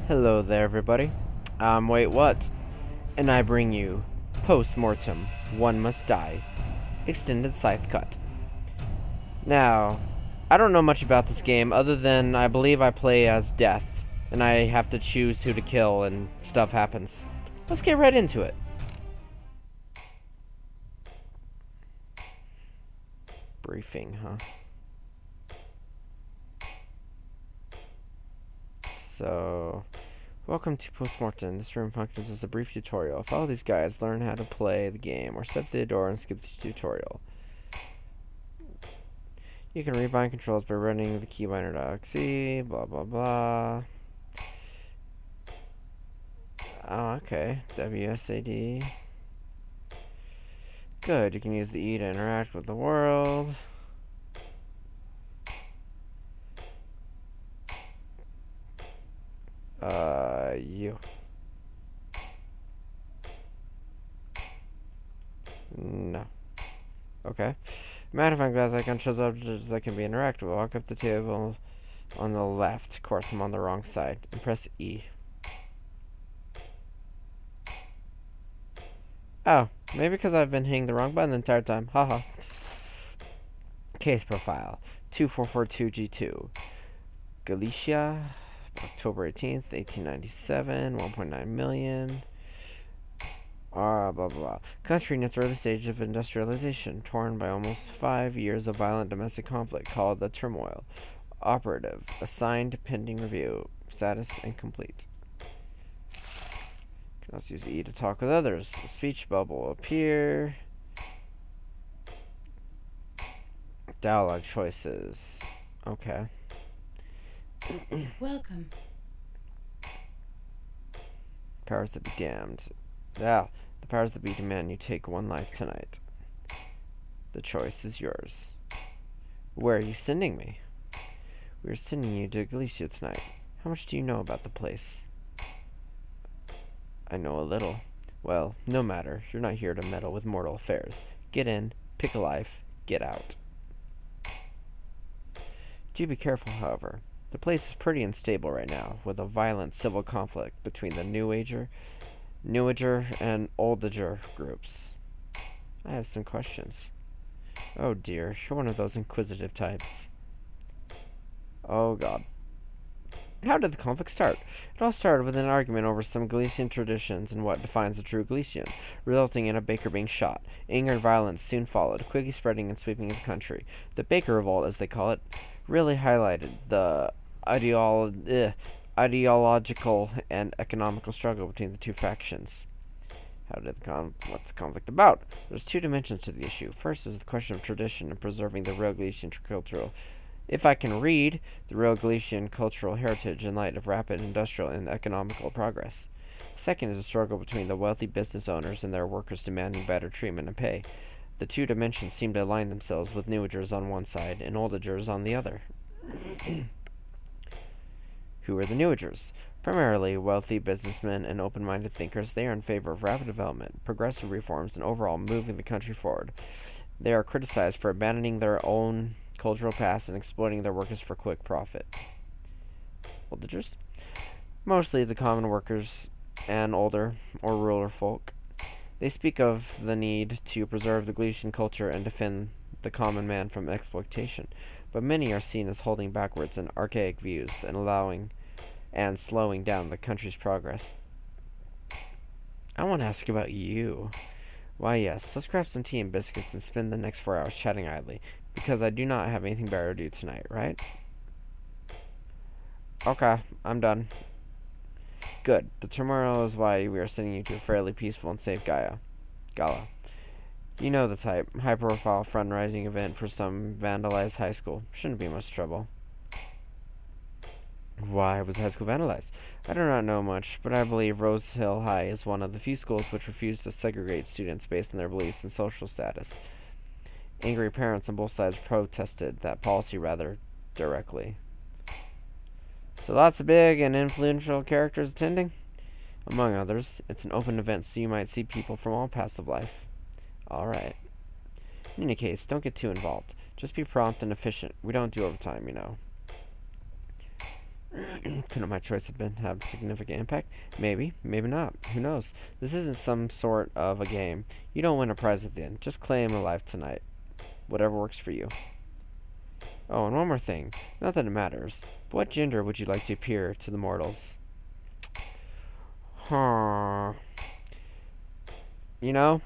Hello there, everybody. I'm WaitWhat, and I bring you Postmortem, One Must Die, Extended Scythe Cut. Now, I don't know much about this game other than I believe I play as Death, and I have to choose who to kill and stuff happens. Let's get right into it. Briefing, huh? So, welcome to Postmortem. This room functions as a brief tutorial. Follow these guides, learn how to play the game, or step through the door and skip the tutorial. You can rebind controls by running the keybinder.exe, blah blah blah. Oh, okay. WSAD. Good, you can use the E to interact with the world. You. No. Okay. Magnifying glass icon shows objects that can be interacted with. Walk up the table on the left. Of course, I'm on the wrong side. And press E. Oh, maybe because I've been hitting the wrong button the entire time. Haha. Case profile 2442G2. Galicia, October 18th, 1897, 1.9 million. Blah blah blah. Country in its early stage of industrialization, torn by almost 5 years of violent domestic conflict, called the turmoil. Operative, assigned pending review, status incomplete. Can also use E to talk with others. A speech bubble will appear. Dialog choices. Okay. Welcome. Powers that be damned. Ah, the powers that be demand you take one life tonight. The choice is yours. Where are you sending me? We're sending you to Galicia tonight. How much do you know about the place? I know a little. Well, no matter. You're not here to meddle with mortal affairs. Get in, pick a life, get out. Do be careful, however. The place is pretty unstable right now, with a violent civil conflict between the Newager and Oldager groups. I have some questions. Oh dear, you're one of those inquisitive types. Oh god. How did the conflict start? It all started with an argument over some Galician traditions and what defines a true Galician, resulting in a baker being shot. Anger and violence soon followed, quickly spreading and sweeping the country. The Baker Revolt, as they call it, really highlighted the ideological and economical struggle between the two factions. What's the conflict about? There's two dimensions to the issue. First is the question of tradition and preserving the real Galician cultural. If I can read, the real Galician cultural heritage in light of rapid industrial and economical progress. Second is the struggle between the wealthy business owners and their workers demanding better treatment and pay. The two dimensions seem to align themselves with Newagers on one side and Oldagers on the other. Who are the Newagers? Primarily wealthy businessmen and open-minded thinkers, they are in favor of rapid development, progressive reforms, and overall moving the country forward. They are criticized for abandoning their own cultural past and exploiting their workers for quick profit. Oldagers? Mostly the common workers and older or rural folk. They speak of the need to preserve the Galician culture and defend the common man from exploitation, but many are seen as holding backwards and archaic views and slowing down the country's progress. I want to ask about you. Why yes, let's grab some tea and biscuits and spend the next 4 hours chatting idly, because I do not have anything better to do tonight, right? Okay, I'm done. Good. The turmoil is why we are sending you to a fairly peaceful and safe Gala. You know the type. High-profile fundraising event for some vandalized high school. Shouldn't be much trouble. Why was high school vandalized? I do not know much, but I believe Rose Hill High is one of the few schools which refuse to segregate students based on their beliefs and social status. Angry parents on both sides protested that policy rather directly. So lots of big and influential characters attending? Among others, it's an open event, so you might see people from all paths of life. Alright. In any case, don't get too involved. Just be prompt and efficient. We don't do overtime, you know. Couldn't my choice have significant impact? Maybe, maybe not. Who knows? This isn't some sort of a game. You don't win a prize at the end. Just claim a life tonight. Whatever works for you. Oh, and one more thing. Not that it matters. But what gender would you like to appear to the mortals? Huh. You know,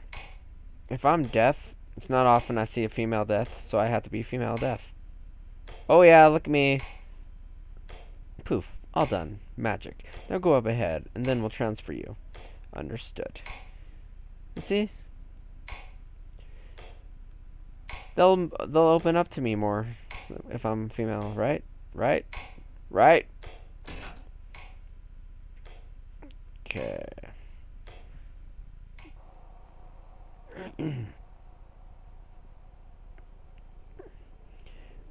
if I'm deaf, it's not often I see a female death, so I have to be female deaf. Oh yeah, look at me. Poof, all done. Magic. Now go up ahead, and then we'll transfer you. Understood. You see? They'll open up to me more if I'm female, right? Right? Right? Okay.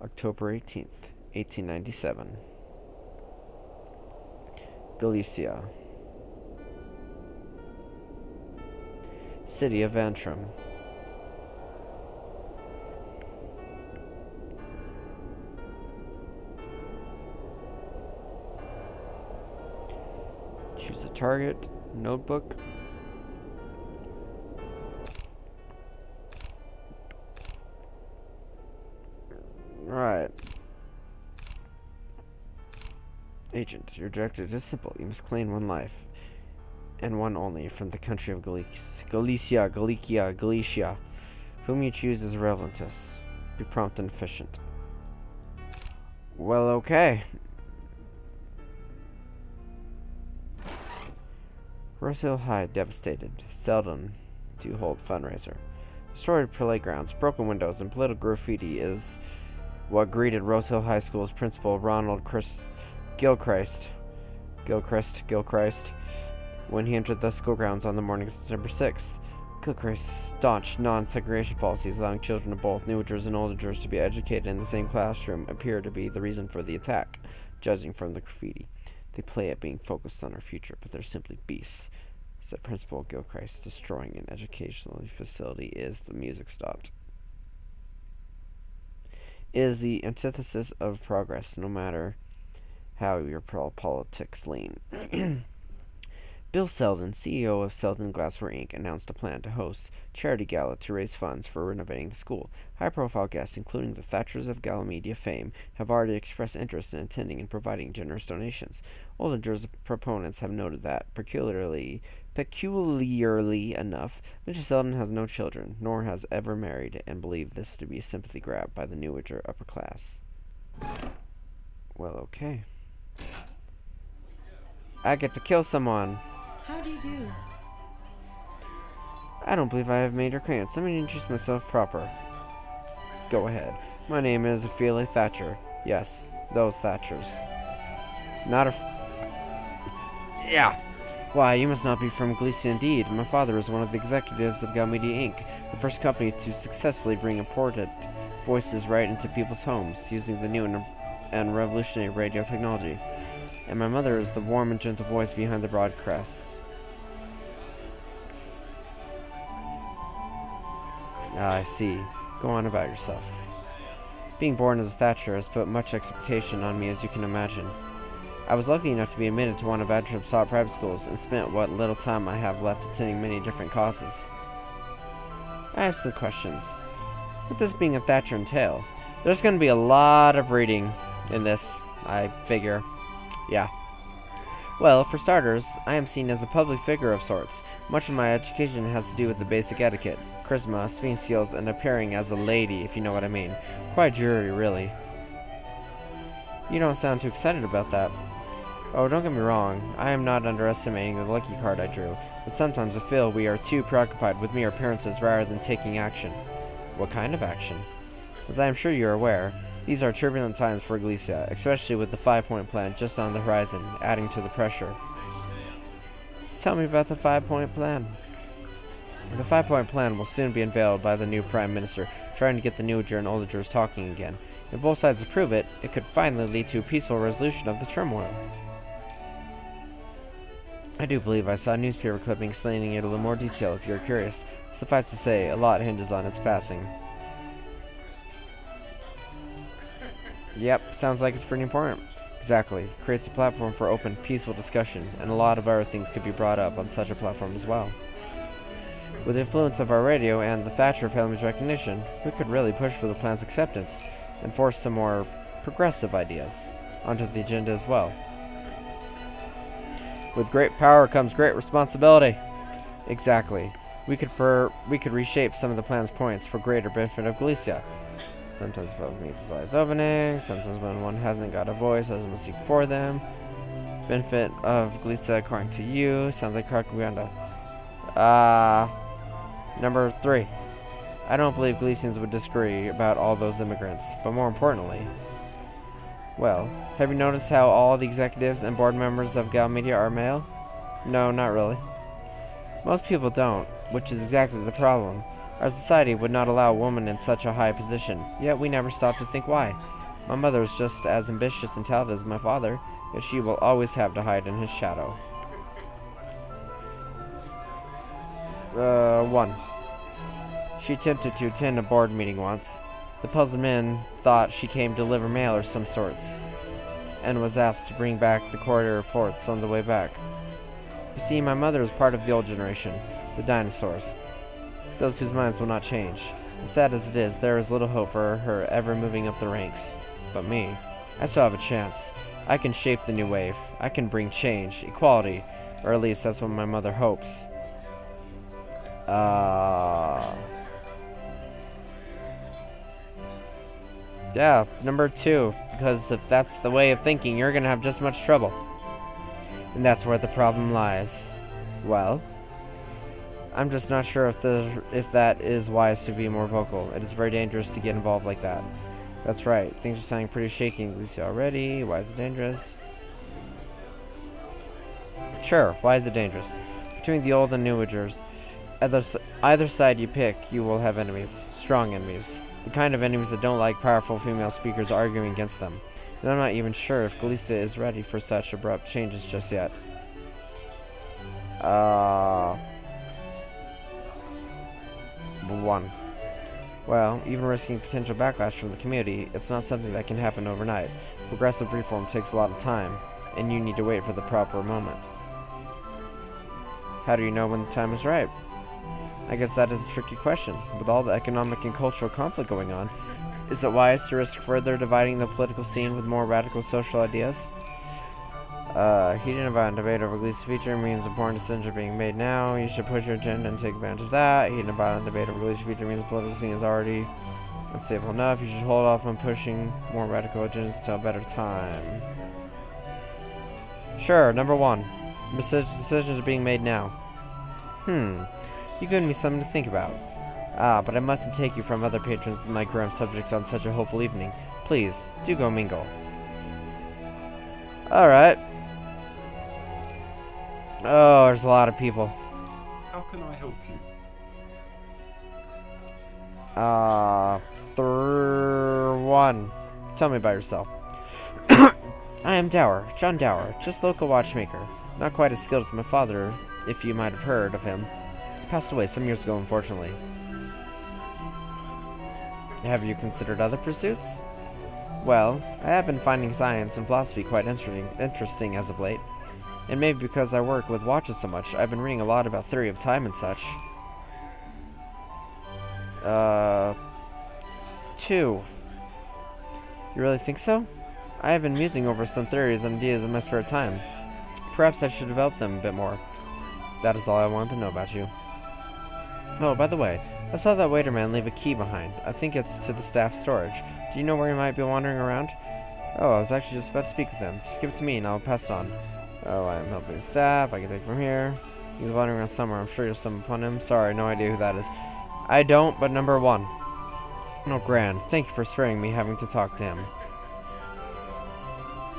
October 18th, 1897. Galicia. City of Antrim. Choose a target, notebook. Alright. Agent, your objective is simple. You must claim one life, and one only, from the country of Galicia. Whom you choose is irrelevant to us. Be prompt and efficient. Well, okay. Rose Hill High devastated. Seldom do hold fundraiser. Destroyed playgrounds, broken windows, and political graffiti is what greeted Rose Hill High School's principal, Ronald Gilchrist, when he entered the school grounds on the morning of September 6th. Gilchrist's staunch non-segregation policies allowing children of both newagers and oldagers to be educated in the same classroom appear to be the reason for the attack, judging from the graffiti. They play at being focused on our future, but they're simply beasts, said Principal Gilchrist. Destroying an educational facility is the music stopped. Is the antithesis of progress, no matter how your politics lean. Bill Selden, CEO of Selden Glassware Inc., announced a plan to host a charity gala to raise funds for renovating the school. High-profile guests, including the Thatchers of Galamedia fame, have already expressed interest in attending and providing generous donations. Ollinger's proponents have noted that, peculiarly enough, Mr. Selden has no children, nor has ever married, and believe this to be a sympathy grab by the newager upper class. Well, okay. I get to kill someone. How do you do? I don't believe I have made your acquaintance. Let me introduce myself proper. Go ahead. My name is Ophelia Thatcher. Yes, those Thatchers. Not a... Yeah. Why, you must not be from Galicia indeed. My father is one of the executives of Galamedia Inc., the first company to successfully bring important voices right into people's homes, using the new and revolutionary radio technology. And my mother is the warm and gentle voice behind the broadcasts. Ah, I see. Go on about yourself. Being born as a Thatcher has put much expectation on me, as you can imagine. I was lucky enough to be admitted to one of Antrim's top private schools, and spent what little time I have left attending many different causes. I have some questions. What does being a Thatcher entail? There's going to be a lot of reading in this, I figure. Yeah. Well, for starters, I am seen as a public figure of sorts. Much of my education has to do with the basic etiquette, charisma, speaking skills, and appearing as a lady, if you know what I mean. Quite dreary, really. You don't sound too excited about that. Oh, don't get me wrong. I am not underestimating the lucky card I drew, but sometimes I feel we are too preoccupied with mere appearances rather than taking action. What kind of action? As I am sure you are aware, these are turbulent times for Galicia, especially with the 5-point plan just on the horizon, adding to the pressure. Tell me about the 5-point plan. The 5-point plan will soon be unveiled by the new Prime Minister, trying to get the newager and oldagers talking again. If both sides approve it, it could finally lead to a peaceful resolution of the turmoil. I do believe I saw a newspaper clipping explaining it in a little more detail if you're curious. Suffice to say, a lot hinges on its passing. Yep, sounds like it's pretty important. Exactly. Creates a platform for open, peaceful discussion, and a lot of other things could be brought up on such a platform as well. With the influence of our radio and the Thatcher family's recognition, we could really push for the plan's acceptance and force some more progressive ideas onto the agenda as well. With great power comes great responsibility. Exactly. We could reshape some of the plan's points for greater benefit of Galicia. Sometimes both needs his eyes opening, sometimes when one hasn't got a voice, others must seek for them. Benefit of Galicia according to you. Sounds like propaganda. Number 3. I don't believe Galicians would disagree about all those immigrants, but more importantly, well, have you noticed how all the executives and board members of Gal Media are male? No, not really. Most people don't, which is exactly the problem. Our society would not allow a woman in such a high position, yet we never stop to think why. My mother is just as ambitious and talented as my father, yet she will always have to hide in his shadow. 1. She attempted to attend a board meeting once. The puzzled men thought she came to deliver mail or some sorts, and was asked to bring back the quarterly reports on the way back. You see, my mother is part of the old generation, the dinosaurs, those whose minds will not change. As sad as it is, there is little hope for her ever moving up the ranks. But me, I still have a chance. I can shape the new wave. I can bring change, equality, or at least that's what my mother hopes. Yeah, number 2, because if that's the way of thinking, you're gonna have just as much trouble. And that's where the problem lies. Well, I'm just not sure if that is wise to be more vocal. It is very dangerous to get involved like that. That's right, things are sounding pretty shaky in Galicia already. Why is it dangerous? Sure, why is it dangerous? Between the old and new wagers, either side you pick, you will have enemies. Strong enemies. The kind of enemies that don't like powerful female speakers arguing against them. And I'm not even sure if Galicia is ready for such abrupt changes just yet. One. Well, even risking potential backlash from the community, it's not something that can happen overnight. Progressive reform takes a lot of time, and you need to wait for the proper moment. How do you know when the time is right? I guess that is a tricky question. With all the economic and cultural conflict going on, is it wise to risk further dividing the political scene with more radical social ideas? Heated and violent debate over Galicia future means important decisions are being made now. You should push your agenda and take advantage of that. Heated and violent debate over Galicia future means the political scene is already unstable enough. You should hold off on pushing more radical agendas until a better time. Sure, number 1. Decisions are being made now. You've given me something to think about. But I mustn't take you from other patrons with my grim subjects on such a hopeful evening. Please, do go mingle. Alright. Oh, there's a lot of people. How can I help you? 1. Tell me about yourself. I am Dower, John Dower, just local watchmaker. Not quite as skilled as my father, if you might have heard of him. He passed away some years ago, unfortunately. Have you considered other pursuits? Well, I have been finding science and philosophy quite interesting as of late. And maybe because I work with watches so much, I've been reading a lot about theory of time and such. 2. You really think so? I have been musing over some theories and ideas in my spare time. Perhaps I should develop them a bit more. That is all I wanted to know about you. Oh, by the way, I saw that waiter man leave a key behind. I think it's to the staff storage. Do you know where he might be wandering around? Oh, I was actually just about to speak with him. Just give it to me and I'll pass it on. Oh, I am helping the staff. I can take it from here. He's wandering around somewhere. I'm sure you'll stumble upon him. Sorry, no idea who that is. I don't, but number 1. Oh, grand. Thank you for sparing me having to talk to him.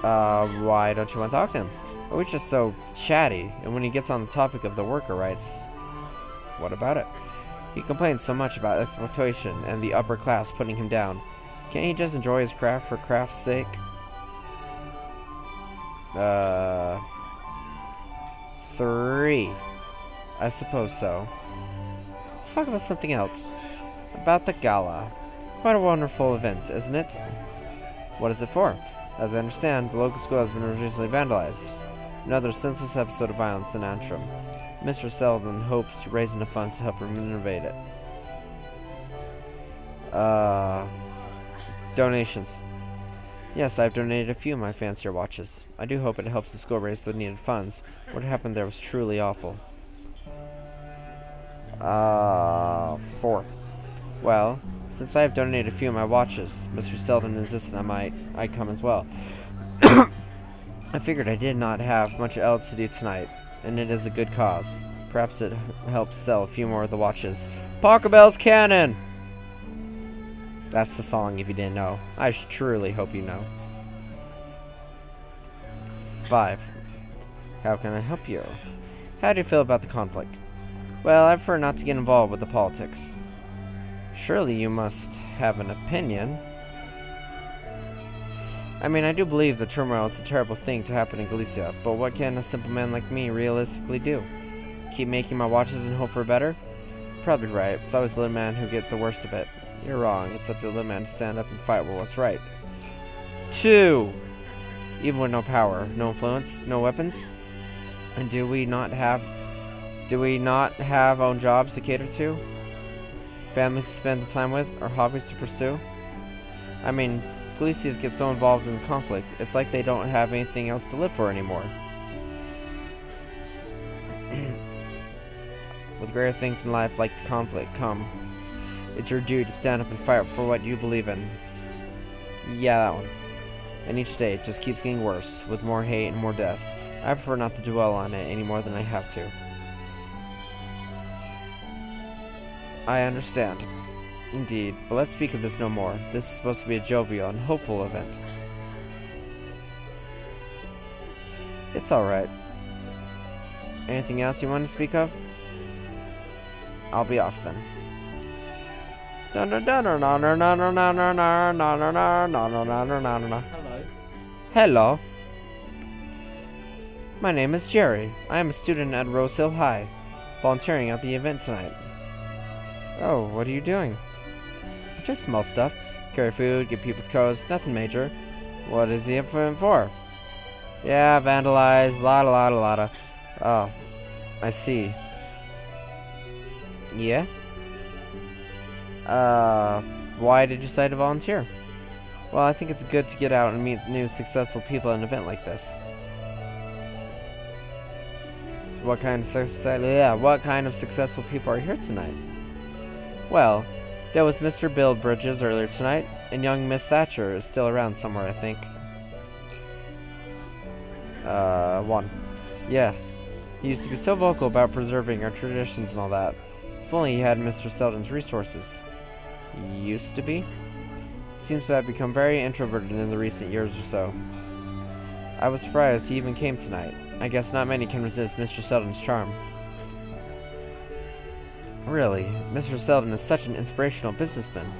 Why don't you want to talk to him? Oh, he's just so chatty, and when he gets on the topic of the worker rights... What about it? He complains so much about exploitation and the upper class putting him down. Can't he just enjoy his craft for craft's sake? 3. I suppose so. Let's talk about something else. About the gala. Quite a wonderful event, isn't it? What is it for? As I understand, the local school has been recently vandalized. Another senseless episode of violence in Antrim. Mr. Selden hopes to raise enough funds to help renovate it. Donations. Yes, I've donated a few of my fancier watches. I do hope it helps the school raise the needed funds. What happened there was truly awful. 4. Well, since I have donated a few of my watches, Mr. Selden insisted I come as well. I figured I did not have much else to do tonight, and it is a good cause. Perhaps it helps sell a few more of the watches. Pachelbel's Cannon! That's the song if you didn't know. I truly hope you know. 5. How can I help you? How do you feel about the conflict? Well, I prefer not to get involved with the politics. Surely you must have an opinion. I mean, I do believe the turmoil is a terrible thing to happen in Galicia, but what can a simple man like me realistically do? Keep making my watches and hope for better? Probably right. It's always the little man who get the worst of it. You're wrong. It's up to the little man to stand up and fight for what's right. 2. Even with no power, no influence, no weapons? And do we not have own jobs to cater to? Families to spend the time with, or hobbies to pursue? I mean, Galicians get so involved in the conflict, it's like they don't have anything else to live for anymore. With greater things in life like the conflict come, it's your duty to stand up and fight for what you believe in. Yeah, that one. And each day it just keeps getting worse, with more hate and more deaths. I prefer not to dwell on it any more than I have to. I understand. Indeed, but let's speak of this no more. This is supposed to be a jovial and hopeful event. It's alright. Anything else you want to speak of? I'll be off then. Hello. Hello. My name is Jerry. I am a student at Rose Hill High, volunteering at the event tonight. Oh, what are you doing? Just small stuff. Carry food, get people's codes, nothing major. What is the event for? Yeah, vandalize, lotta. Oh, I see. Yeah? Why did you decide to volunteer? Well, I think it's good to get out and meet new successful people at an event like this. What kind of successful people are here tonight? Well, there was Mr. Bill Bridges earlier tonight, and young Miss Thatcher is still around somewhere, I think. 1. Yes. He used to be so vocal about preserving our traditions and all that. If only he had Mr. Selden's resources. Used to be? Seems to have become very introverted in the recent years or so. I was surprised he even came tonight. I guess not many can resist Mr. Selden's charm. Really, Mr. Selden is such an inspirational businessman.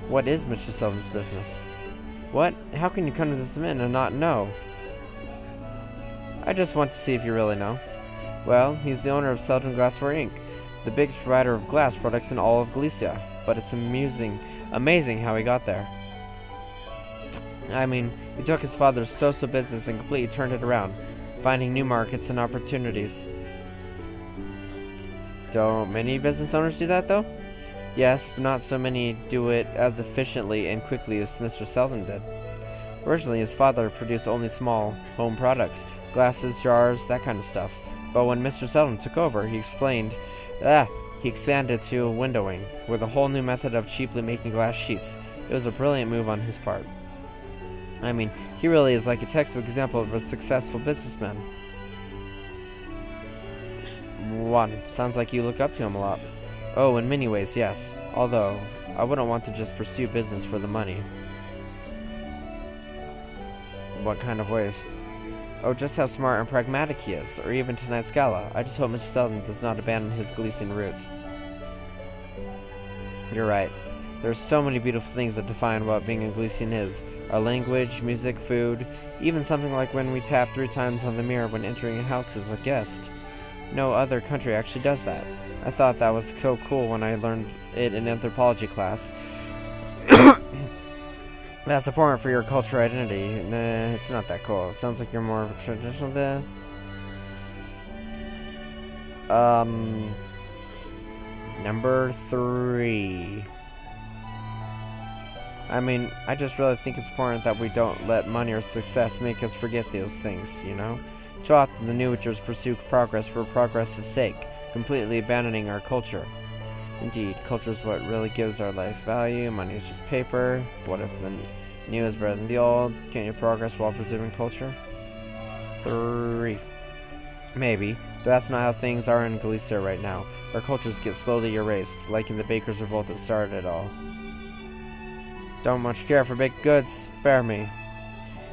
What is Mr. Selden's business? What? How can you come to this event and not know? I just want to see if you really know. Well, he's the owner of Selden Glassware Inc., the biggest provider of glass products in all of Galicia, but it's amazing how he got there. I mean, he took his father's so-so business and completely turned it around, finding new markets and opportunities. Don't many business owners do that, though? Yes, but not so many do it as efficiently and quickly as Mr. Selden did. Originally, his father produced only small home products, glasses, jars, that kind of stuff. But when Mr. Selden took over, he expanded to windowing, with a whole new method of cheaply making glass sheets. It was a brilliant move on his part. I mean, he really is like a textbook example of a successful businessman. 1. Sounds like you look up to him a lot. Oh, in many ways, yes. Although, I wouldn't want to just pursue business for the money. What kind of ways? Oh, just how smart and pragmatic he is, or even tonight's gala. I just hope Mr. Selden does not abandon his Galician roots. You're right. There are so many beautiful things that define what being a Galician is. Our language, music, food, even something like when we tap 3 times on the mirror when entering a house as a guest. No other country actually does that. I thought that was so cool when I learned it in anthropology class. That's important for your cultural identity. Nah, it's not that cool. It sounds like you're more of a traditional death. Number 3. I mean, I just really think it's important that we don't let money or success make us forget those things, you know? Too often the New Agers pursue progress for progress' sake, completely abandoning our culture. Indeed, culture is what really gives our life value. Money is just paper. What if the new is better than the old? Can't you progress while preserving culture? 3. Maybe, but that's not how things are in Galicia right now. Our cultures get slowly erased, like in the Bakers' Revolt that started it all. Don't much care for baked goods, spare me.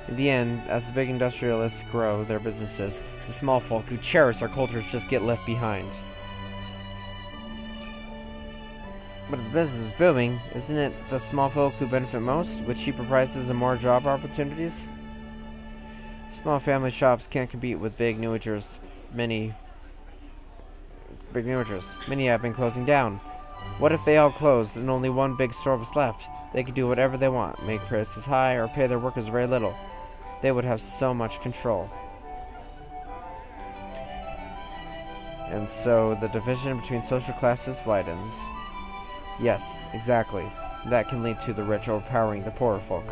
In the end, as the big industrialists grow their businesses, the small folk who cherish our cultures just get left behind. But if the business is booming, isn't it the small folk who benefit most, with cheaper prices and more job opportunities? Small family shops can't compete with big New Agers. Many have been closing down. What if they all closed and only one big store was left? They could do whatever they want, make prices high or pay their workers very little. They would have so much control. And so the division between social classes widens. Yes, exactly. That can lead to the rich overpowering the poorer folk.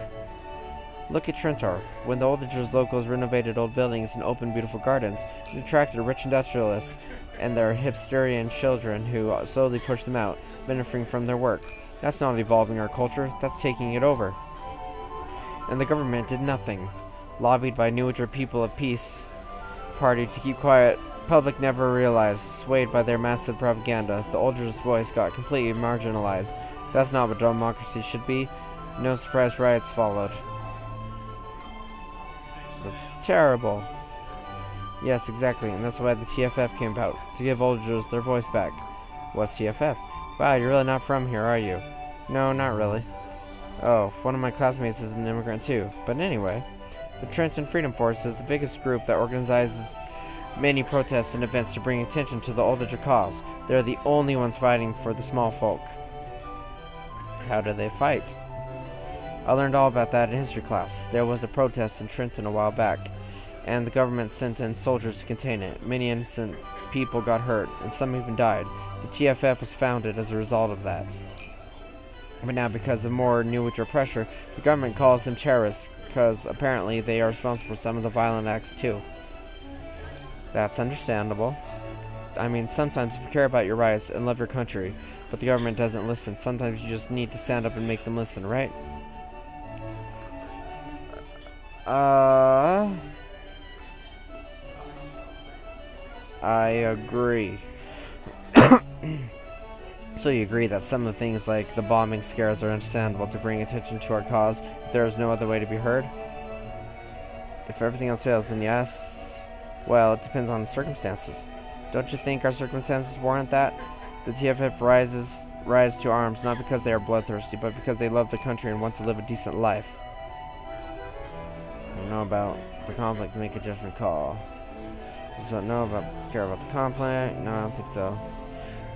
Look at Trentor. When the Old Agers locals renovated old buildings and opened beautiful gardens, it attracted rich industrialists and their hipsterian children who slowly pushed them out, benefiting from their work. That's not evolving our culture, that's taking it over. And the government did nothing. Lobbied by New Ager People of Peace Party to keep quiet, public never realized. Swayed by their massive propaganda, the Old Agers' voice got completely marginalized. That's not what democracy should be. No surprise riots followed. That's terrible. Yes, exactly, and that's why the TFF came about, to give Old Agers their voice back. What's TFF? Wow, you're really not from here, are you? No, not really. Oh, one of my classmates is an immigrant too. But anyway, the Trenton Freedom Force is the biggest group that organizes many protests and events to bring attention to the Old Ager cause. They're the only ones fighting for the small folk. How do they fight? I learned all about that in history class. There was a protest in Trenton a while back, and the government sent in soldiers to contain it. Many innocent people got hurt, and some even died. The TFF was founded as a result of that. But now, because of more New Ager pressure, the government calls them terrorists, because apparently they are responsible for some of the violent acts too. That's understandable. I mean, sometimes if you care about your rights and love your country, but the government doesn't listen, sometimes you just need to stand up and make them listen, right? I agree. So you agree that some of the things like the bombing scares are understandable to bring attention to our cause, if there is no other way to be heard? If everything else fails, then yes. Well, it depends on the circumstances. Don't you think our circumstances warrant that? The TFF rise to arms not because they are bloodthirsty, but because they love the country and want to live a decent life. I don't know about the conflict, make a judgment call. Just don't know care about the conflict. No, I don't think so.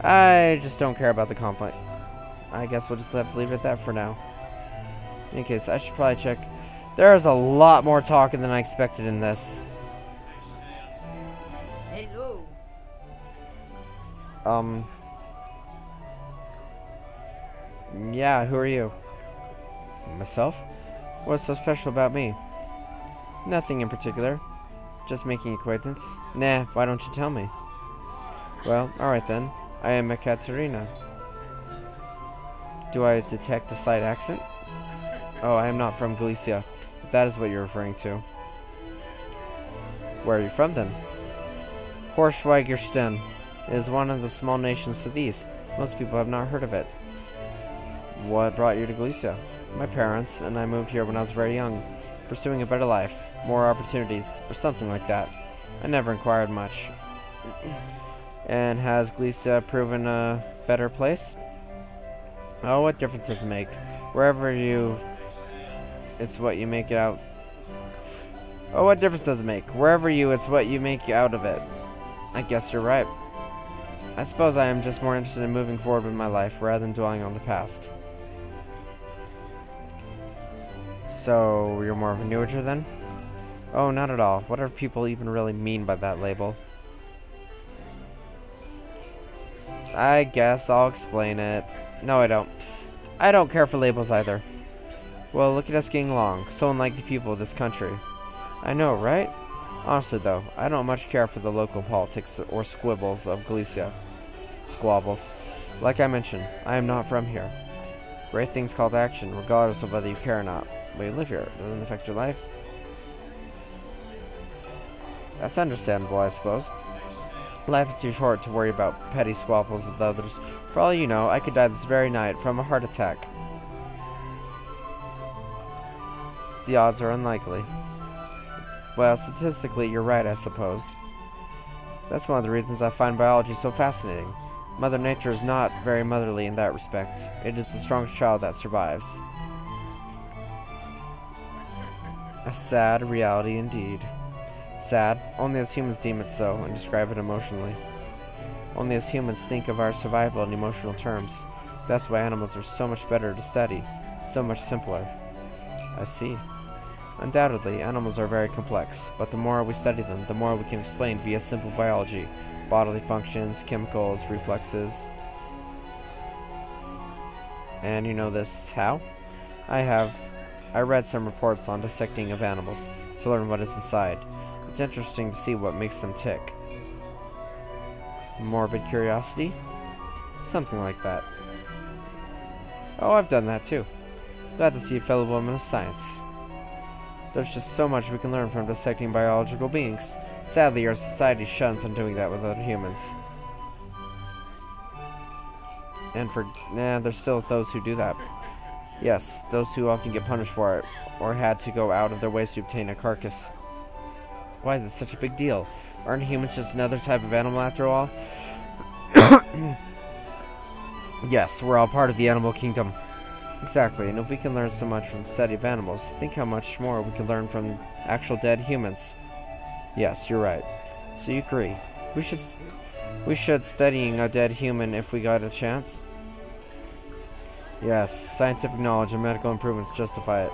I just don't care about the conflict. I guess we'll just have to leave it at that for now. In any case, I should probably check. There's a lot more talking than I expected in this. Hello. Yeah, who are you? Myself? What's so special about me? Nothing in particular. Just making acquaintance. Nah, why don't you tell me? Well, alright then. I am Ekaterina. Do I detect a slight accent? Oh, I am not from Galicia, if that is what you're referring to. Where are you from then? Horschweigersten. It is one of the small nations to the east. Most people have not heard of it. What brought you to Galicia? My parents and I moved here when I was very young, pursuing a better life, more opportunities, or something like that. I never inquired much. And has Galicia proven a better place? Oh, what difference does it make? Wherever you... it's what you make it out... Oh, what difference does it make? Wherever you, it's what you make out of it. I guess you're right. I suppose I am just more interested in moving forward with my life, rather than dwelling on the past. So, you're more of a newager then? Oh, not at all. What do people even really mean by that label? I guess I'll explain it. No, I don't. I don't care for labels either. Well, look at us getting along. So unlike the people of this country. I know, right? Honestly, though, I don't much care for the local politics or squibbles of Galicia. Squabbles. Like I mentioned, I am not from here. Great things call to action, regardless of whether you care or not. But you live here. Doesn't it affect your life? That's understandable, I suppose. Life is too short to worry about petty squabbles with others. For all you know, I could die this very night from a heart attack. The odds are unlikely. Well, statistically, you're right, I suppose. That's one of the reasons I find biology so fascinating. Mother Nature is not very motherly in that respect. It is the strongest child that survives. A sad reality indeed. Sad, only as humans deem it so, and describe it emotionally. Only as humans think of our survival in emotional terms. That's why animals are so much better to study, so much simpler. I see. Undoubtedly, animals are very complex, but the more we study them, the more we can explain via simple biology, bodily functions, chemicals, reflexes. And you know this how? I read some reports on dissecting of animals to learn what is inside. It's interesting to see what makes them tick. Morbid curiosity? Something like that. Oh, I've done that too. Glad to see a fellow woman of science. There's just so much we can learn from dissecting biological beings. Sadly, our society shuns on doing that with other humans. And there's still those who do that. Yes, those who often get punished for it, or had to go out of their ways to obtain a carcass. Why is it such a big deal? Aren't humans just another type of animal after all? Yes, we're all part of the animal kingdom. Exactly, and if we can learn so much from the study of animals, think how much more we can learn from actual dead humans. Yes, you're right. So you agree. We should studying a dead human if we got a chance. Yes, scientific knowledge and medical improvements justify it.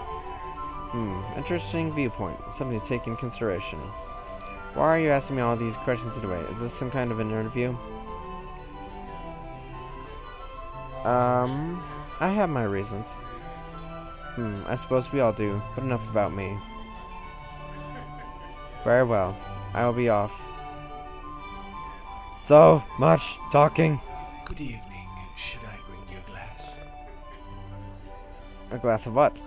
Interesting viewpoint. Something to take in consideration. Why are you asking me all these questions anyway? Is this some kind of an interview? I have my reasons. I suppose we all do, but enough about me. Very well. I will be off. So much talking. Good evening. Should I bring you a glass? A glass of what?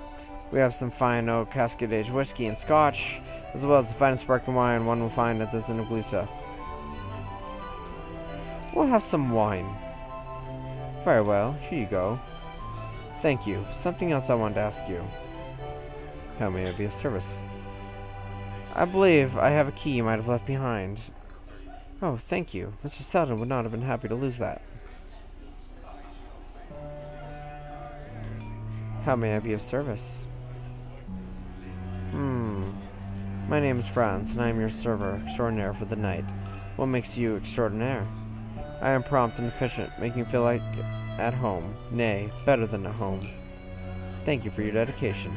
We have some fine oak cascade-aged whiskey and scotch, as well as the finest sparkling wine one will find at this Inoglisa. We'll have some wine. Very well, here you go. Thank you. Something else I wanted to ask you. How may I be of service? I believe I have a key you might have left behind. Oh, thank you. Mr. Selden would not have been happy to lose that. How may I be of service? My name is Franz, and I am your server extraordinaire for the night. What makes you extraordinaire? I am prompt and efficient, making you feel like at home. Nay, better than at home. Thank you for your dedication.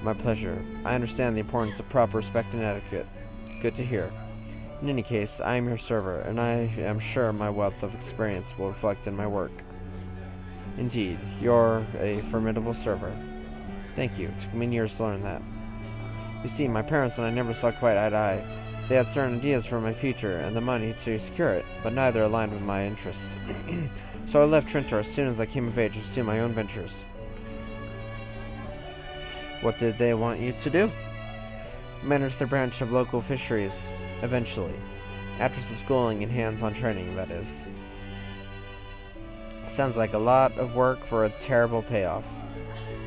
My pleasure. I understand the importance of proper respect and etiquette. Good to hear. In any case, I am your server, and I am sure my wealth of experience will reflect in my work. Indeed, you're a formidable server. Thank you. It took me years to learn that. You see, my parents and I never saw quite eye to eye. They had certain ideas for my future and the money to secure it, but neither aligned with my interests. So I left Trintor as soon as I came of age to pursue my own ventures. What did they want you to do? Manage the branch of local fisheries, eventually. After some schooling and hands-on training, that is. Sounds like a lot of work for a terrible payoff.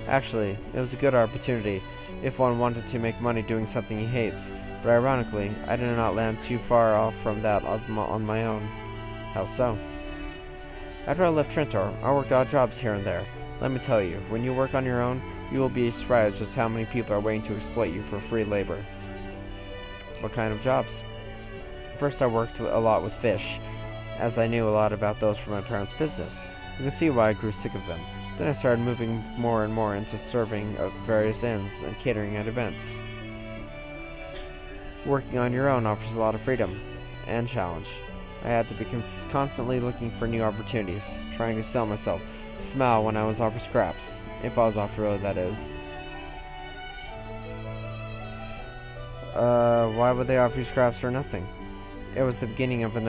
Actually, it was a good opportunity if one wanted to make money doing something he hates, but ironically, I did not land too far off from that on my own. How so? After I left Trintor, I worked odd jobs here and there. Let me tell you, when you work on your own, you will be surprised just how many people are waiting to exploit you for free labor. What kind of jobs? First, I worked a lot with fish, as I knew a lot about those from my parents' business. You can see why I grew sick of them. Then I started moving more and more into serving at various ends and catering at events. Working on your own offers a lot of freedom and challenge. I had to be constantly looking for new opportunities, trying to sell myself, smile when I was offered scraps, if I was off the road, that is. Why would they offer you scraps for nothing? It was the beginning of the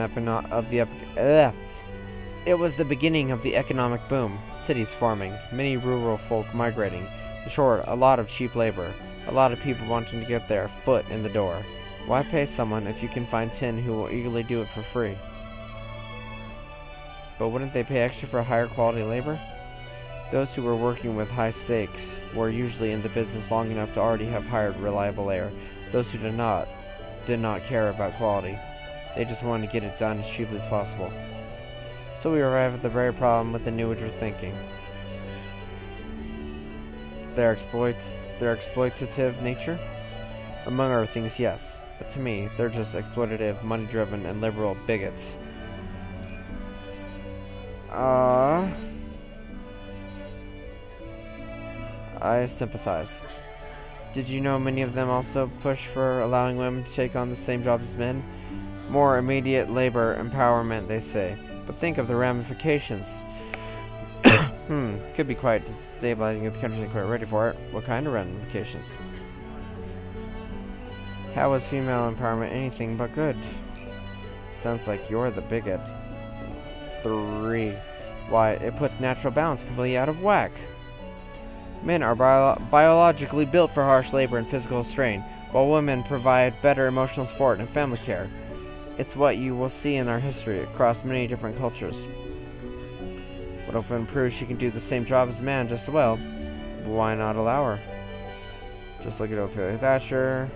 beginning of the economic boom. Cities forming, many rural folk migrating. In short, a lot of cheap labor. A lot of people wanting to get their foot in the door. Why pay someone if you can find 10 who will eagerly do it for free? But wouldn't they pay extra for higher quality labor? Those who were working with high stakes were usually in the business long enough to already have hired reliable labor. Those who did not care about quality. They just wanted to get it done as cheaply as possible. So we arrive at the very problem with the newager thinking. Their exploitative nature? Among other things, yes. But to me, they're just exploitative, money-driven, and liberal bigots. I sympathize. Did you know many of them also push for allowing women to take on the same jobs as men? More immediate labor empowerment, they say. But think of the ramifications. Could be quite destabilizing if the country isn't quite ready for it. What kind of ramifications? How is female empowerment anything but good? Sounds like you're the bigot. 3. Why, it puts natural balance completely out of whack. Men are biologically built for harsh labor and physical strain, while women provide better emotional support and family care. It's what you will see in our history across many different cultures. What if it proves she can do the same job as a man just as well? Why not allow her? Just look at Ophelia Thatcher.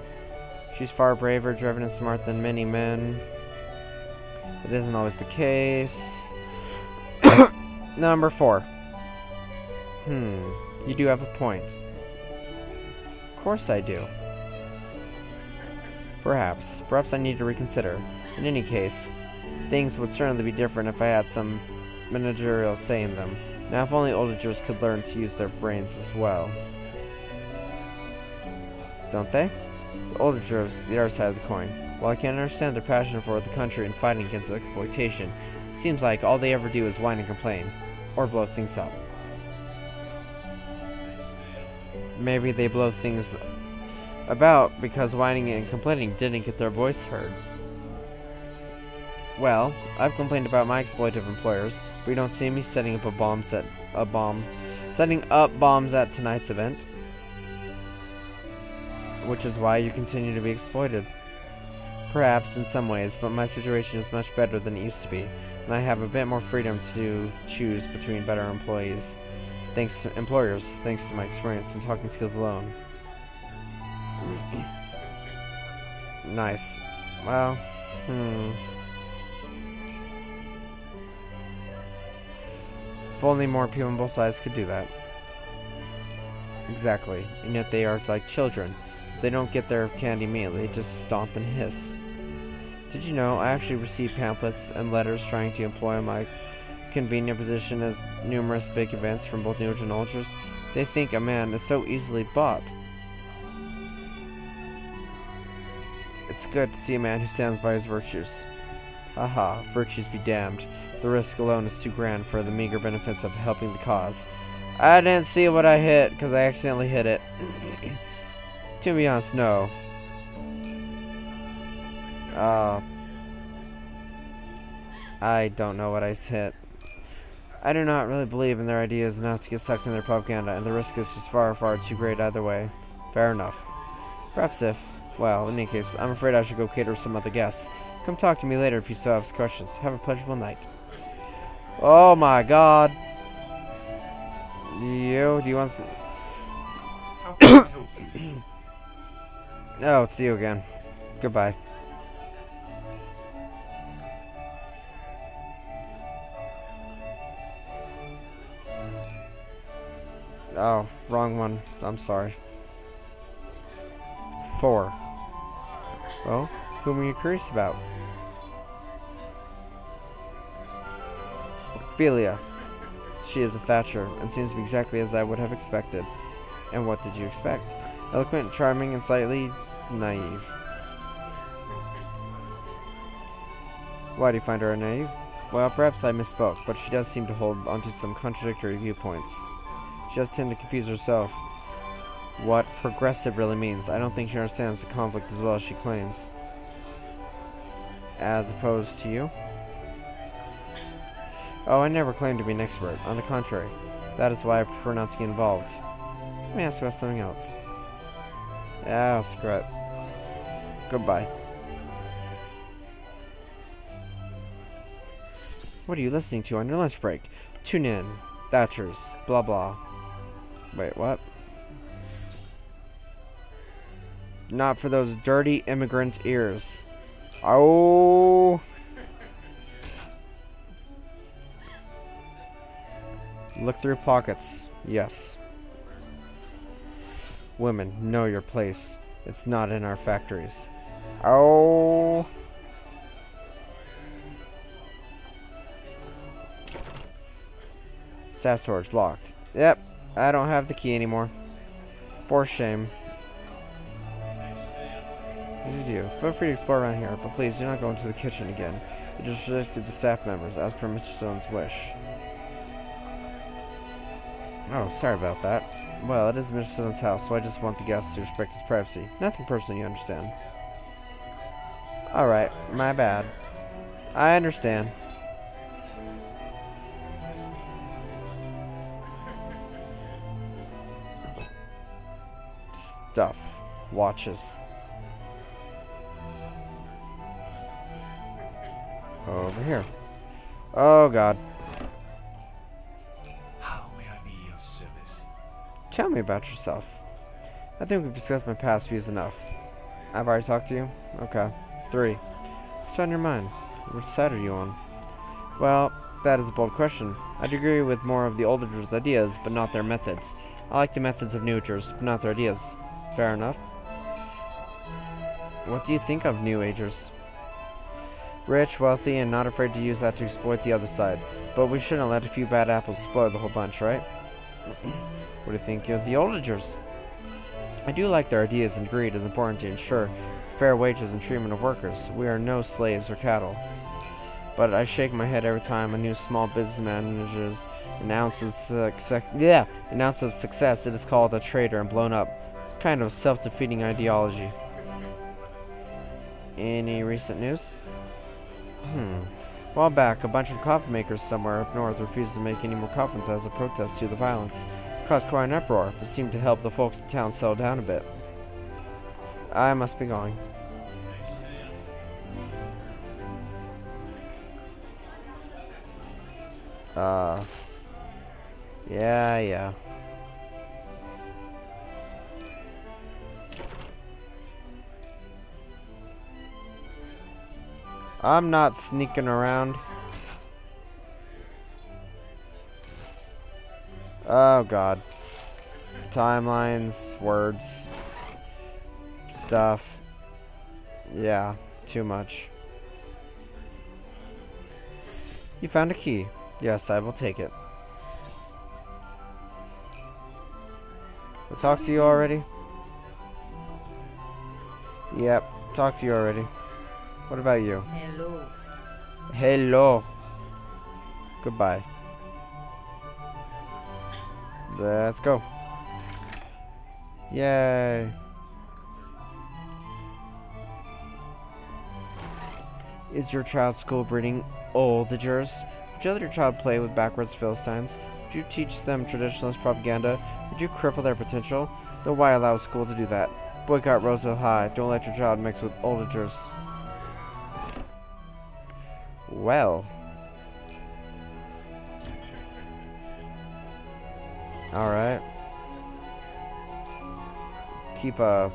She's far braver, driven, and smart than many men. It isn't always the case. Number 4. You do have a point. Of course I do. Perhaps I need to reconsider. In any case, things would certainly be different if I had some managerial say in them. Now, if only oldigers could learn to use their brains as well. Don't they? The oldigers, the other side of the coin. While I can understand their passion for the country and fighting against exploitation, it seems like all they ever do is whine and complain, or blow things up. Maybe they blow things about because whining and complaining didn't get their voice heard. Well, I've complained about my exploitive employers, but you don't see me setting up bombs at tonight's event. Which is why you continue to be exploited. Perhaps in some ways, but my situation is much better than it used to be, and I have a bit more freedom to choose between better employers, thanks to my experience and talking skills alone. Nice. Well, If only more people on both sides could do that. Exactly. And yet they are like children. If they don't get their candy immediately, they just stomp and hiss. Did you know I actually received pamphlets and letters trying to employ my convenient position as numerous big events from both newers and olgers? They think a man is so easily bought. It's good to see a man who stands by his virtues. Haha, virtues be damned. The risk alone is too grand for the meager benefits of helping the cause. I didn't see what I hit, because I accidentally hit it. To be honest, no. I don't know what I hit. I do not really believe in their ideas enough to get sucked in their propaganda, and the risk is just far, far too great either way. Fair enough. Perhaps well, in any case, I'm afraid I should go cater some other guests. Come talk to me later if you still have questions. Have a pleasurable night. Oh my god. Do you want Oh, it's you again. Goodbye. Oh, wrong one. I'm sorry. 4. Well, whom are you curious about? Ophelia. She is a Thatcher, and seems to be exactly as I would have expected. And what did you expect? Eloquent, charming, and slightly naive. Why do you find her naive? Well, perhaps I misspoke, but she does seem to hold onto some contradictory viewpoints. She does tend to confuse herself. What progressive really means. I don't think she understands the conflict as well as she claims. As opposed to you? Oh, I never claimed to be an expert. On the contrary. That is why I prefer not to get involved. Let me ask about something else. Oh, screw it. Goodbye. What are you listening to on your lunch break? Tune in. Thatchers. Blah blah. Wait, what? Not for those dirty immigrant ears. Oh. Look through pockets. Yes. Women, know your place. It's not in our factories. Oh. Staff storage locked. Yep, I don't have the key anymore. For shame. As you do. Feel free to explore around here, but please do not go into the kitchen again. You disrespected the staff members, as per Mr. Stone's wish. Oh, sorry about that. Well, it is Mr. Stone's house, so I just want the guests to respect his privacy. Nothing personal, you understand. Alright, my bad. I understand. Stuff. Watches. Over here. Oh, God. How may I be of service? Tell me about yourself. I think we've discussed my past views enough. I've already talked to you? Okay. 3. What's on your mind? Which side are you on? Well, that is a bold question. I'd agree with more of the oldagers' ideas, but not their methods. I like the methods of newagers, but not their ideas. Fair enough. What do you think of New Agers? Rich, wealthy, and not afraid to use that to exploit the other side. But we shouldn't let a few bad apples spoil the whole bunch, right? What do you think of the Oldagers? I do like their ideas, and greed is important to ensure fair wages and treatment of workers. We are no slaves or cattle. But I shake my head every time a new small business manager's an ounce of success. It is called a traitor and blown up. Kind of self-defeating ideology. Any recent news? A while back, a bunch of coffin makers somewhere up north refused to make any more coffins as a protest to the violence. It caused quite an uproar, but seemed to help the folks in town settle down a bit. I must be going. Yeah. I'm not sneaking around. Oh, God. Timelines, words, stuff. Yeah, too much. You found a key. Yes, I will take it. I talked to you already? Yep, talked to you already. What about you? Hello. Hello. Goodbye. Let's go. Yay. Is your child school breeding oldagers? Would you let your child play with backwards Philistines? Would you teach them traditionalist propaganda? Would you cripple their potential? Then why allow school to do that? Boycott Roseville High. Don't let your child mix with oldagers. Well. Alright. Keep a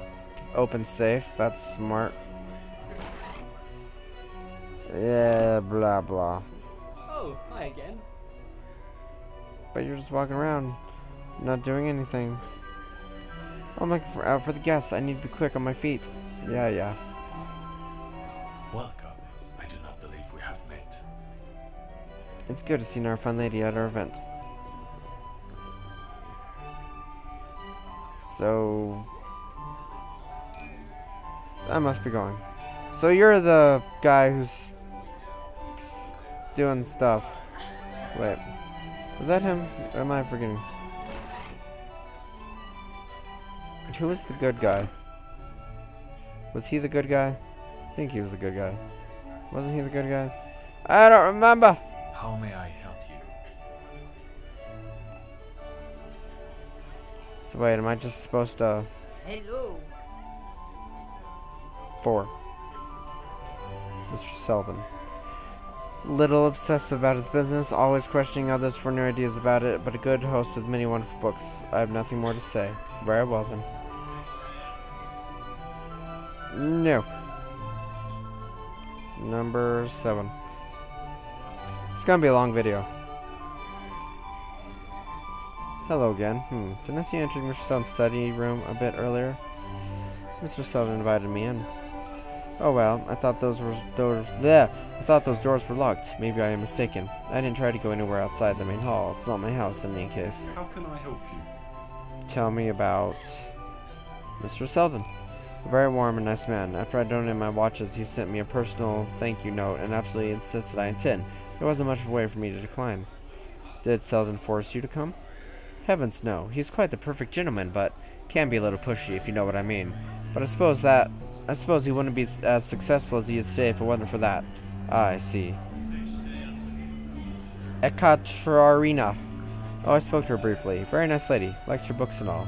open safe. That's smart. Yeah, blah blah. Oh, hi again. But you're just walking around, not doing anything. I'm looking out for the guests. I need to be quick on my feet. Yeah. Welcome. I do not believe we have met. It's good to see our fine lady at our event. So I must be going. So you're the guy who's doing stuff. Wait, was that him? Or am I forgetting? Who was the good guy? Was he the good guy? I think he was the good guy. Wasn't he the good guy? I don't remember. How may I help you? So wait, am I just supposed to... Hello. 4. Mr. Selden. Little obsessive about his business, always questioning others for new ideas about it, but a good host with many wonderful books. I have nothing more to say. Very well then. No. Number 7. It's gonna be a long video. Hello again. Didn't I see you entering Mr. Selden's study room a bit earlier? Mr. Selden invited me in. Oh well, I thought those doors were locked. Maybe I am mistaken. I didn't try to go anywhere outside the main hall. It's not my house in any case. How can I help you? Tell me about Mr. Selden. A very warm and nice man. After I donated my watches, he sent me a personal thank you note and absolutely insisted I attend. There wasn't much of a way for me to decline. Did Selden force you to come? Heavens no. He's quite the perfect gentleman, but can be a little pushy if you know what I mean. But I suppose he wouldn't be as successful as he is today if it wasn't for that. Ah, I see. Ekaterina. Oh, I spoke to her briefly. Very nice lady. Likes her books and all.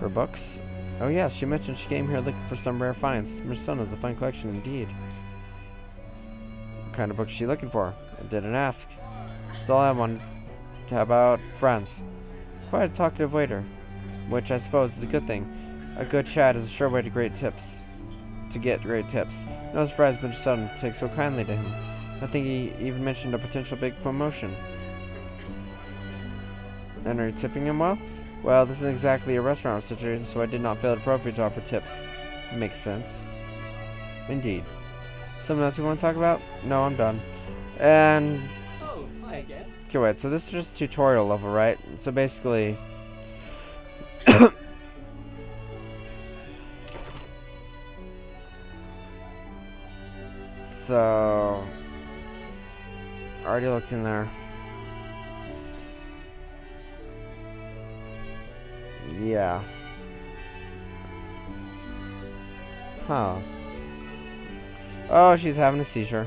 Her books? Oh yes, she mentioned she came here looking for some rare finds. Mersona's a fine collection indeed. What kind of books is she looking for? I didn't ask. That's all I wanted. How about friends? Quite a talkative waiter, which I suppose is a good thing. A good chat is a sure way to get great tips. No surprise Mr. Selden takes so kindly to him. I think he even mentioned a potential big promotion. And are you tipping him well? Well, this isn't exactly a restaurant situation, so I did not feel it appropriate to offer tips. Makes sense. Indeed. Something else you want to talk about? No, I'm done. And... Oh, hi again. Okay, wait, so this is just a tutorial level, right? So basically... So... I already looked in there. Yeah. Huh. Oh, she's having a seizure.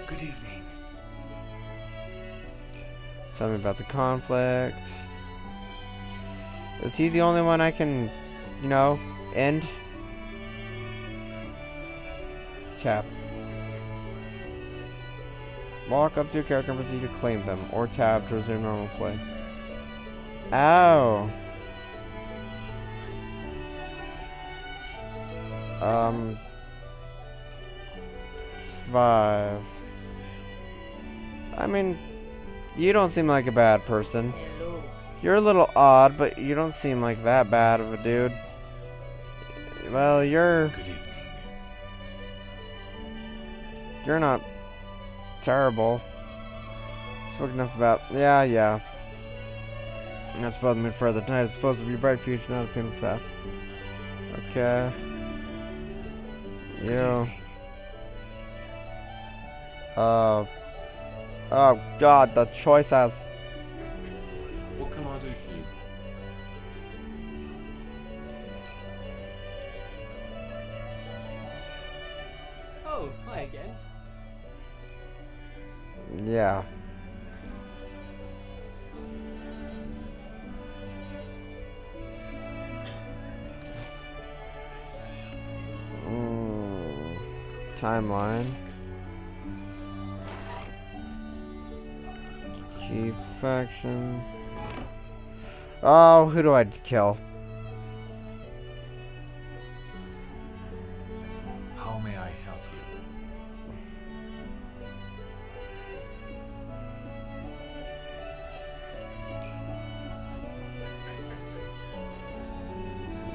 Good evening. Tell me about the conflict. Is he the only one I can, you know, end? Tap. Walk up to your character and proceed to claim them, or tab to resume normal play. Ow. 5. I mean, you don't seem like a bad person. Hello. You're a little odd, but you don't seem like that bad of a dude. Well, you're Good evening. not terrible. Spoke enough about... Yeah. I'm not supposed to move further. Tonight is supposed to be a bright future, not a painful past. Okay. Good You. evening. Oh God, the choices. What can I do for you? Oh, hi again. Yeah. Timeline. Key faction. Oh, who do I kill? How may I help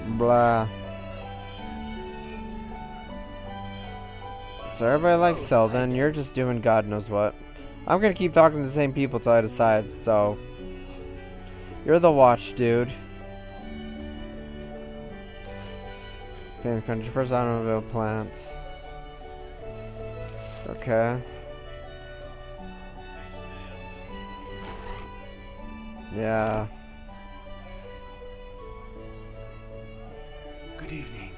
you? Blah. So everybody likes Selden. You're just doing God knows what. I'm gonna keep talking to the same people till I decide. So You're the watch, dude. Okay, the country first automobile plants. Okay. Yeah. Good evening.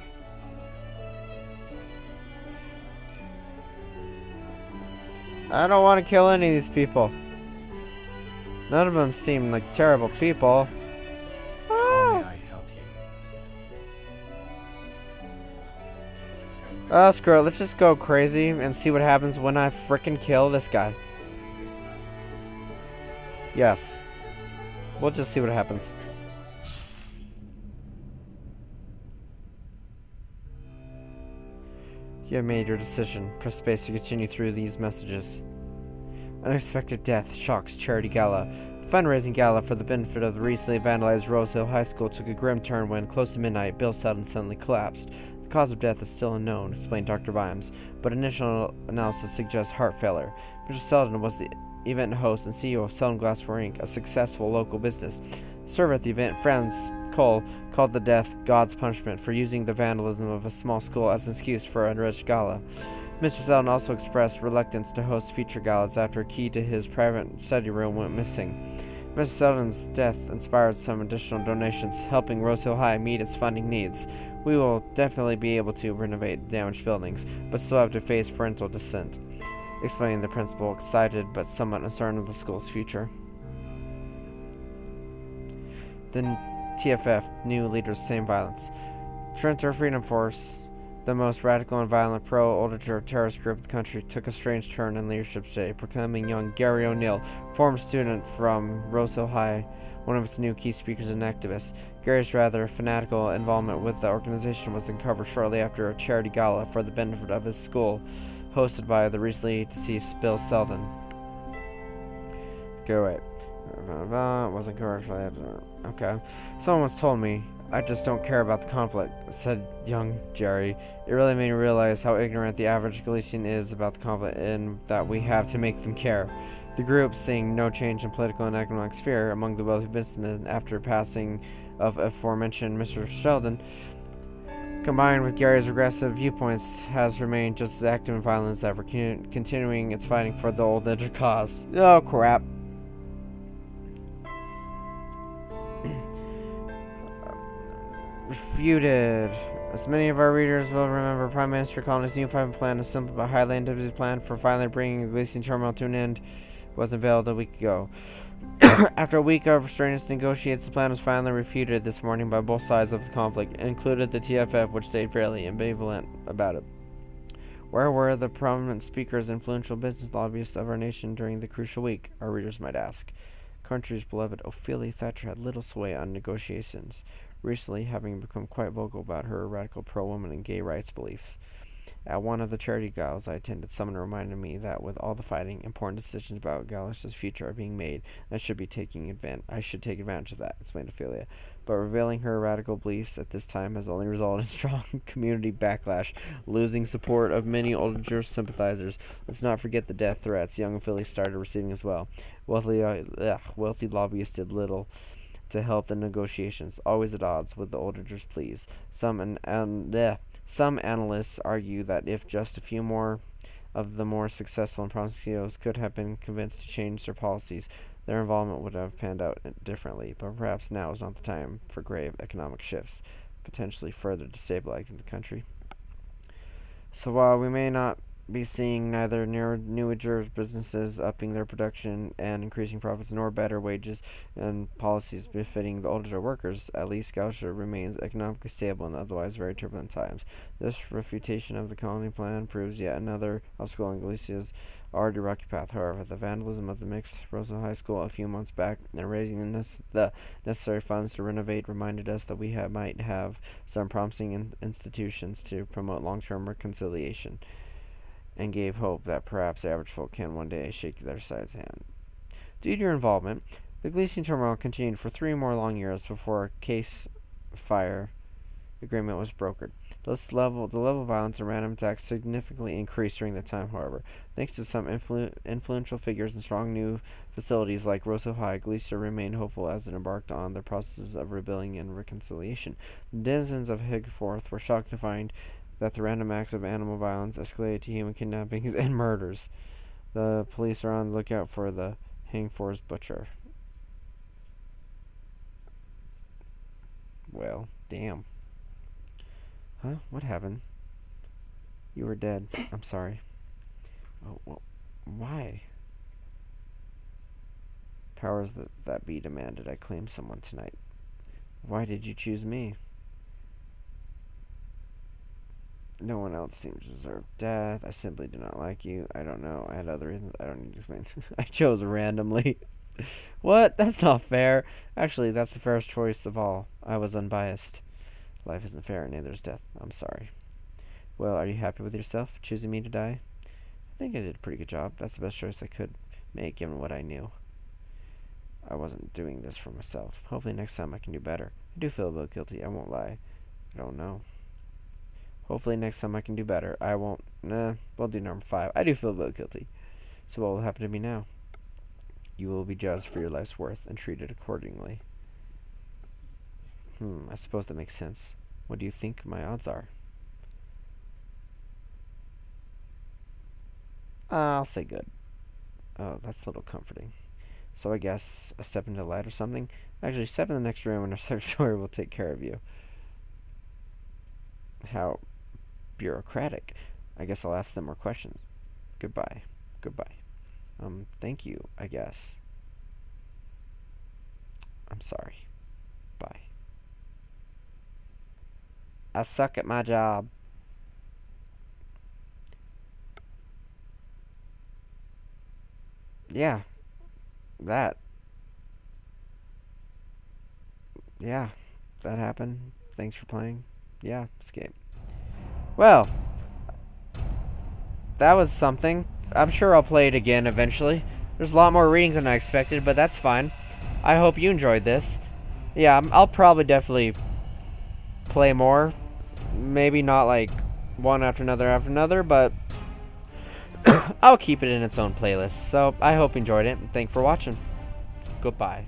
I don't want to kill any of these people. None of them seem like terrible people. How may I help you? Screw it. Let's just go crazy and see what happens when I frickin' kill this guy. Yes. We'll just see what happens. You have made your decision. Press space to continue through these messages. Unexpected death shocks charity gala. The fundraising gala for the benefit of the recently vandalized Rose Hill High School took a grim turn when, close to midnight, Bill Selden suddenly collapsed. The cause of death is still unknown, explained Dr. Vimes, but initial analysis suggests heart failure. Mr. Selden was the event host and CEO of Selden Glassware Inc., a successful local business. The server at the event, Franz Cole, called the death God's punishment for using the vandalism of a small school as an excuse for an enriched gala. Mr. Selden also expressed reluctance to host future galas after a key to his private study room went missing. Mr. Selden's death inspired some additional donations, helping Rose Hill High meet its funding needs. We will definitely be able to renovate damaged buildings, but still have to face parental dissent, explaining the principal, excited but somewhat uncertain of the school's future. The TFF, new leaders, same violence. Trento Freedom Force, the most radical and violent pro-Oldger terrorist group in the country, took a strange turn in leadership today, proclaiming young Gary O'Neill, former student from Rose Hill High, one of its new key speakers and activists. Gary's rather fanatical involvement with the organization was uncovered shortly after a charity gala for the benefit of his school, hosted by the recently deceased Bill Selden. Go away. Wasn't correct. Okay. Someone once told me, I just don't care about the conflict, said young Jerry. It really made me realize how ignorant the average Galician is about the conflict and that we have to make them care. The group, seeing no change in political and economic sphere among the wealthy businessmen after passing of aforementioned Mr. Sheldon, combined with Gary's regressive viewpoints, has remained just as active and violent as ever, continuing its fighting for the old Ledger cause. Oh, crap. Refuted. As many of our readers will remember, Prime Minister Colony's new five-year plan, a simple but highly anticipated plan for finally bringing the Galician turmoil to an end, was unveiled a week ago. After a week of strenuous negotiations, the plan was finally refuted this morning by both sides of the conflict, included the TFF, which stayed fairly ambivalent about it. Where were the prominent speakers, influential business lobbyists of our nation during the crucial week, our readers might ask. Country's beloved Ophelia Thatcher had little sway on negotiations, recently having become quite vocal about her radical pro-woman and gay rights beliefs. At one of the charity galas I attended, someone reminded me that with all the fighting, important decisions about Galicia's future are being made, and I should take advantage of that, explained Ophelia. But revealing her radical beliefs at this time has only resulted in strong community backlash, losing support of many older sympathizers. Let's not forget the death threats young Ophelia started receiving as well. Wealthy lobbyists did little to help the negotiations, always at odds with the Oldridge's pleas. Some analysts argue that if just a few more of the more successful and promising CEOs could have been convinced to change their policies, their involvement would have panned out differently. But perhaps now is not the time for grave economic shifts, potentially further destabilizing the country. So while we may not be seeing neither newer businesses upping their production and increasing profits, nor better wages and policies befitting the older workers, at least Galicia remains economically stable in otherwise very turbulent times. This refutation of the colony plan proves yet another obstacle in Galicia's already rocky path. However, the vandalism of the mixed Rosa High School a few months back and raising the necessary funds to renovate reminded us that we might have some promising institutions to promote long-term reconciliation, and gave hope that perhaps average folk can one day shake their side's hand. Due to your involvement, the Galician turmoil continued for 3 more long years before a case fire agreement was brokered. The level of violence and random attacks significantly increased during the time, however. Thanks to some influential figures and strong new facilities like Rosso High, Gleaser remained hopeful as it embarked on the processes of rebuilding and reconciliation. The denizens of Higforth were shocked to find that the random acts of animal violence escalated to human kidnappings and murders. The police are on the lookout for the Hangfor's butcher. Well, damn. Huh? What happened? You were dead. I'm sorry. Oh, well, why? Powers that be demanded I claim someone tonight. Why did you choose me? No one else seems to deserve death. I simply do not like you. I don't know. I had other reasons. I don't need to explain. I chose randomly. What? That's not fair. Actually, that's the fairest choice of all. I was unbiased. Life isn't fair, and neither is death. I'm sorry. Well, are you happy with yourself, choosing me to die? I think I did a pretty good job. That's the best choice I could make, given what I knew. I wasn't doing this for myself. Hopefully next time I can do better. I do feel a little guilty. I won't lie. I don't know. Hopefully next time I can do better. I won't. Nah, we'll do number 5. I do feel a little guilty. So what will happen to me now? You will be judged for your life's worth and treated accordingly. I suppose that makes sense. What do you think my odds are? I'll say good. Oh, that's a little comforting. So I guess a step into the light or something? Actually, step in the next room and our secretary will take care of you. How bureaucratic. I guess I'll ask them more questions. Goodbye. Goodbye. Thank you, I guess. I'm sorry. Bye. I suck at my job. Yeah. That happened. Thanks for playing. Yeah, escape. Well, that was something. I'm sure I'll play it again eventually. There's a lot more reading than I expected, but that's fine. I hope you enjoyed this. Yeah, I'll probably definitely play more. Maybe not like one after another, but I'll keep it in its own playlist. So I hope you enjoyed it, and thanks for watching. Goodbye.